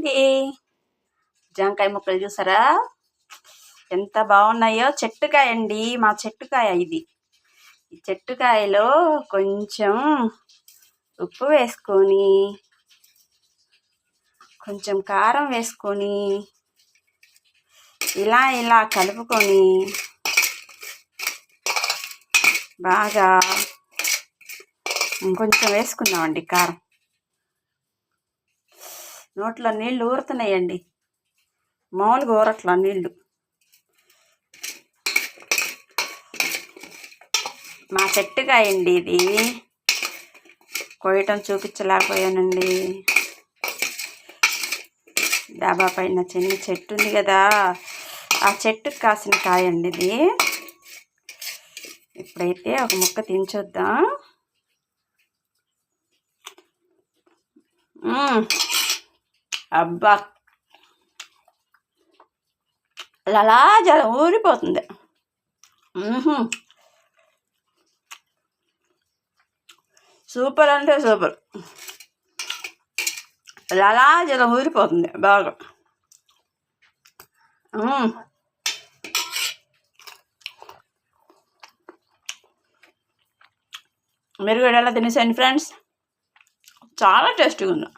అయిపోయింది. జాంకాయ ముక్కలు చూసారా ఎంత బాగున్నాయో. చెట్టుకాయ అండి, మా చెట్టుకాయ ఇది. ఈ చెట్టుకాయలో కొంచెం ఉప్పు వేసుకొని, కొంచెం కారం వేసుకొని, ఇలా కలుపుకొని బాగా ఇంకొంచెం వేసుకుందామండి కారం. నోట్లో నీళ్ళు ఊరుతున్నాయండి, మామూలుగా ఊరట్లా నీళ్ళు. మా చెట్టుకాయ అండి ఇది, కోయటం చూపించలేకపోయానండి. డాబా పైన చిన్న చెట్టు ఉంది కదా, ఆ చెట్టుకు కాసిన కాయ అండి ఇది. ఇప్పుడైతే ఒక ముక్క తించొద్దాం. అబ్బా, అలా జలం ఊరిపోతుంది. సూపర్ అంటే సూపర్. అలా జలం ఊరిపోతుంది బాగా. మీరు కూడా ఎలా తినేసండి ఫ్రెండ్స్, చాలా టేస్టీగా ఉంది.